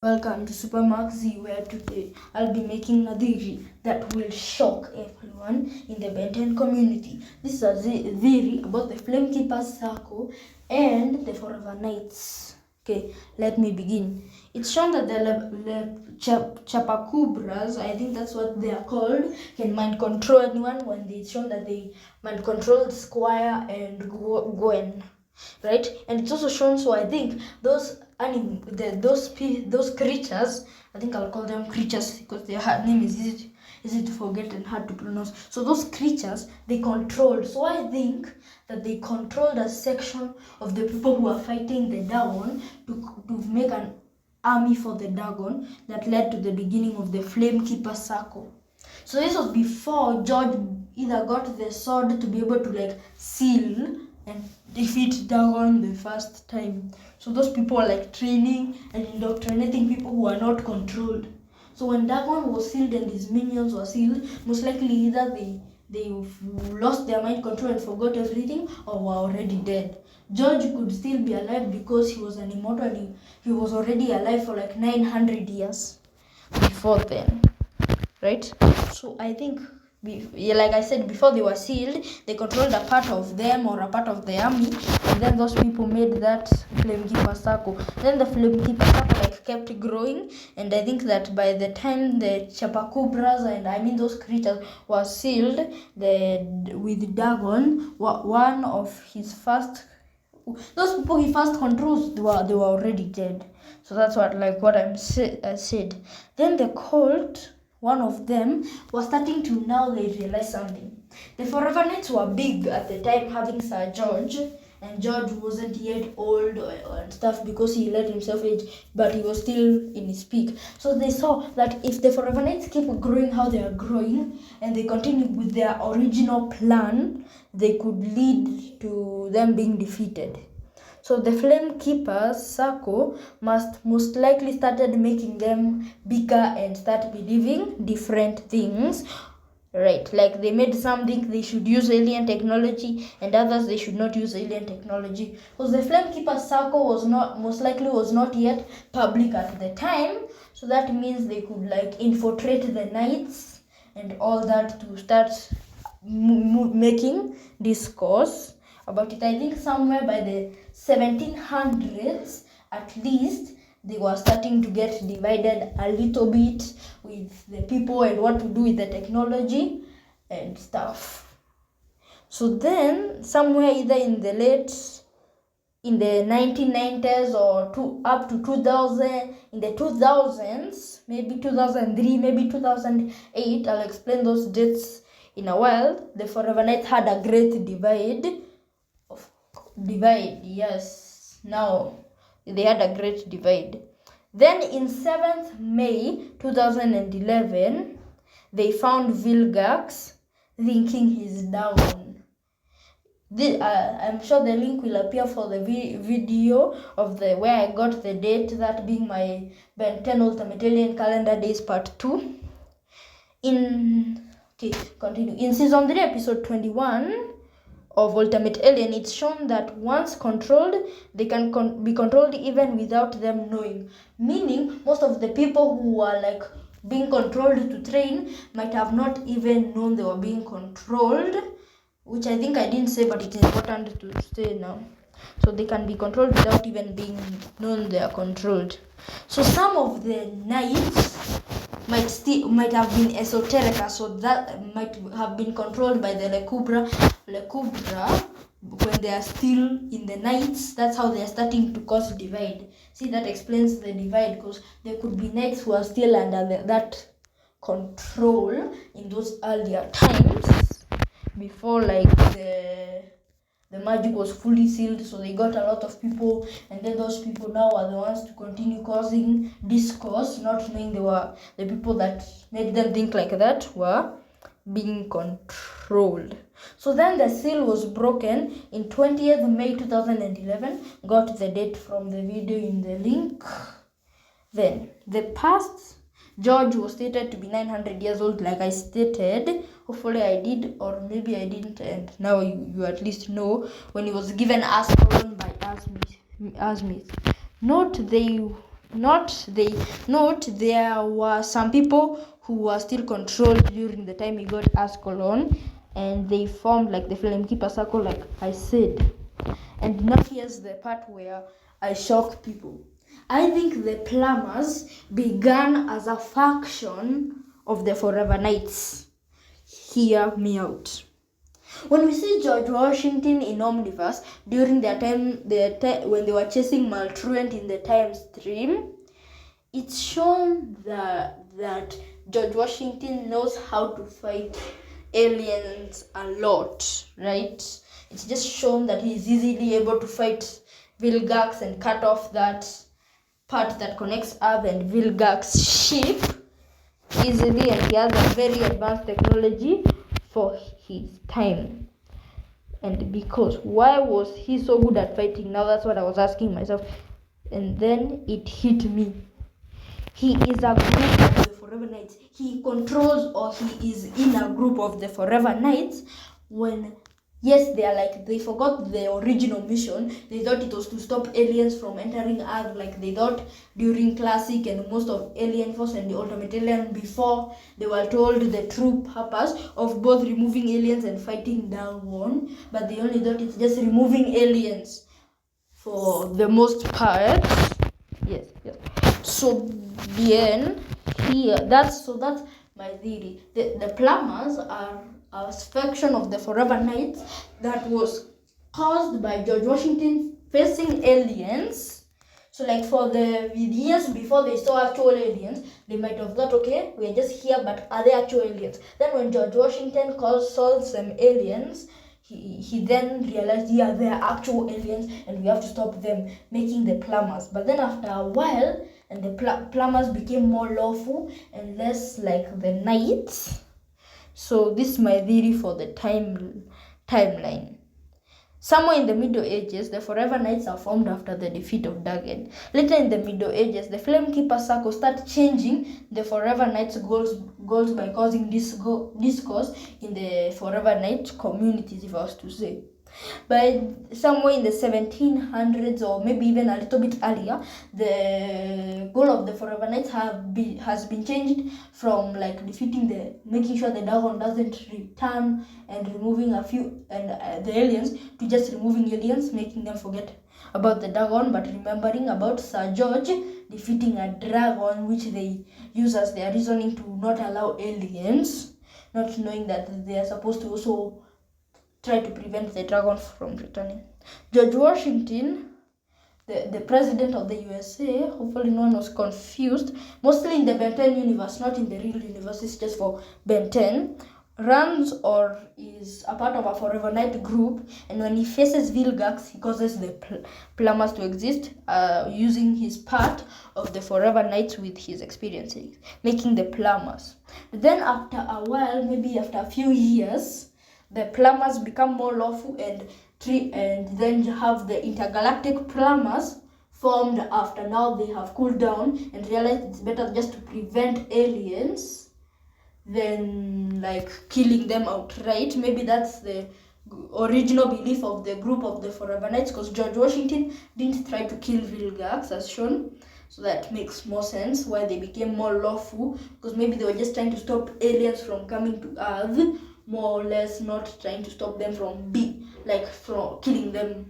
Welcome to Super Mark Z, where today I'll be making a theory that will shock everyone in the Ben 10 community. This is a theory about the Flamekeeper Circle and the Forever Knights. Okay, let me begin. It's shown that the Chapakubras, I think that's what they are called, can mind control anyone when it's shown that they mind control Squire and Gwen. Right, and it's also shown, so I think those creatures, I think I'll call them creatures because their name is easy to forget and hard to pronounce. So those creatures, they controlled, so I think that they controlled a section of the people who are fighting the dragon to make an army for the dragon that led to the beginning of the Flamekeeper Circle. So this was before George either got the sword to be able to seal and defeat Dagon the first time. So those people are training and indoctrinating people who are not controlled. So when Dagon was sealed and his minions were sealed, most likely either they lost their mind control and forgot everything, or were already dead. George could still be alive because he was an immortal and he was already alive for 900 years before then. Right? So I think, like I said, before they were sealed, they controlled a part of them or a part of the army, and then those people made that Flamekeeper Circle. Then the Flamekeeper Circle kept growing, and I think that by the time the Chapakubras and those creatures were sealed, with Dagon, one of his first, those people he first controls, they were already dead. So that's what I said. Then the cult, one of them, was starting to now they realize something. The Forever Knights were big at the time, having Sir George, and George wasn't yet old and stuff because he let himself age, but he was still in his peak. So they saw that if the Forever Knights keep growing how they are growing, and they continue with their original plan, they could lead to them being defeated. So the Flamekeeper Circle most likely started making them bigger and start believing different things. Right, like they made some think they should use alien technology and others they should not use alien technology. Because the Flamekeeper Circle was not yet public at the time. So that means they could infiltrate the knights and all that to start making discourse about it. I think somewhere by the 1700s at least, they were starting to get divided a little bit with the people and what to do with the technology and stuff. So then somewhere either in the 1990s or up to 2000, in the 2000s, maybe 2003, maybe 2008, I'll explain those dates in a while, the Forever Knights had a great divide, yes. Now they had a great divide. Then in 7th May 2011, they found Vilgax thinking he's down. I'm sure the link will appear for the video of where I got the date, that being my Ben 10 Ultimate Alien Calendar Days Part 2. Continue. In Season 3, Episode 21 of Ultimate Alien, it's shown that once controlled, they can be controlled even without them knowing. Meaning, most of the people who are being controlled to train might have not even known they were being controlled, which I think I didn't say, but it's important to say now. So they can be controlled without even being known they are controlled. So some of the knights might have been esoterica, so that might have been controlled by the Lekubra when they are still in the knights. That's how they are starting to cause divide. See, that explains the divide, because there could be knights who are still under that control in those earlier times before the magic was fully sealed, so they got a lot of people, and then those people now are the ones to continue causing discourse, not knowing they were the people that made them think like that were being controlled. So then the seal was broken in 20th May 2011. Got the date from the video in the link. Then the past, George was stated to be 900 years old, like I stated. Hopefully I did, or maybe I didn't, and now you at least know when he was given Ascalon by Asmith. Note there were some people who were still controlled during the time he got Ascalon, and they formed like the Flame Keeper Circle, like I said. And now here's the part where I shock people. I think the Plumbers began as a faction of the Forever Knights. Hear me out. When we see George Washington in Omniverse during their time when they were chasing Maltruent in the time stream, it's shown that George Washington knows how to fight aliens a lot, right? It's just shown that he's easily able to fight Vilgax and cut off that part that connects Earth and Vilgax's ship easily, and he has a very advanced technology for his time. And because why was he so good at fighting? Now that's what I was asking myself, and then it hit me. He is a group of the Forever Knights. He controls, or he is in a group of the Forever Knights. When yes, they forgot the original mission. They thought it was to stop aliens from entering Earth, like they thought during Classic and most of Alien Force and the Ultimate Alien before they were told the true purpose of both removing aliens and fighting Dagon. But they only thought it's just removing aliens for the most part. Yes. So then that's my theory. The Plumbers are a faction of the Forever Knights that was caused by George Washington facing aliens. So like for the years before they saw actual aliens, they might have thought, okay, we're just here, but are they actual aliens? Then when George Washington saw some aliens, he then realized, yeah, they are actual aliens and we have to stop them, making the Plumbers. But then after a while, and the Plumbers became more lawful and less like the Knights. So this is my theory for the timeline. Somewhere in the Middle Ages, the Forever Knights are formed after the defeat of Dagon. Later in the Middle Ages, the Flame Keeper Circle start changing the Forever Knights' goals by causing discourse in the Forever Knight communities, if I was to say. By somewhere in the 1700s or maybe even a little bit earlier, the goal of the Forever Knights has been changed from like making sure the Dagon doesn't return and removing a few and the aliens, to just removing aliens, making them forget about the Dagon, but remembering about Sir George defeating a dragon, which they use as their reasoning to not allow aliens, not knowing that they are supposed to also try to prevent the dragon from returning. George Washington, the president of the USA, hopefully no one was confused, mostly in the Ben 10 universe, not in the real universe, it's just for Ben 10, runs or is a part of a Forever Knight group, and when he faces Vilgax, he causes the Plumbers to exist, using his part of the Forever Knights with his experiences, making the Plumbers. Then after a while, maybe after a few years, the Plumbers become more lawful, and then you have the intergalactic Plumbers formed after now they have cooled down and realized it's better just to prevent aliens than like killing them outright. Maybe that's the original belief of the group of the Forever Knights, because George Washington didn't try to kill Vilgax as shown. So that makes more sense why they became more lawful, because maybe they were just trying to stop aliens from coming to Earth, more or less, not trying to stop them from from killing them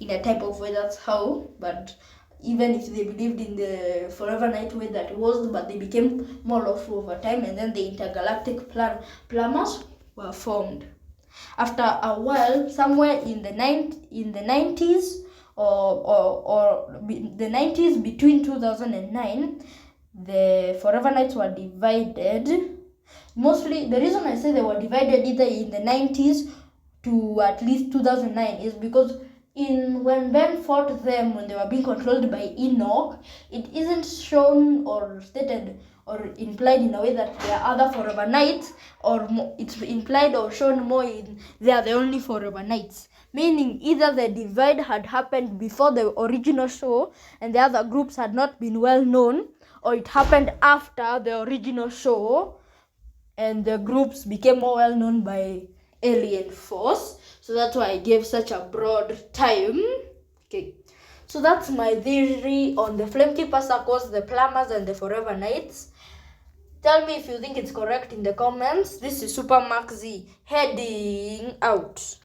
in a type of way. That's how. But even if they believed in the Forever Knight way that was, but they became more lawful over time, and then the intergalactic Plumbers were formed. After a while, somewhere in the 90s or the 90s, between 2009, the Forever Knights were divided. Mostly, the reason I say they were divided either in the 90s to at least 2009 is because when Ben fought them, when they were being controlled by Enoch, it isn't shown or stated or implied in a way that there are other Forever Knights, or it's implied or shown more in they are the only Forever Knights. Meaning either the divide had happened before the original show and the other groups had not been well known, or it happened after the original show and the groups became more well known by Alien Force. So that's why I gave such a broad time. Okay. So that's my theory on the Flamekeeper Circles, the Plumbers, and the Forever Knights. Tell me if you think it's correct in the comments. This is Super Max Z heading out.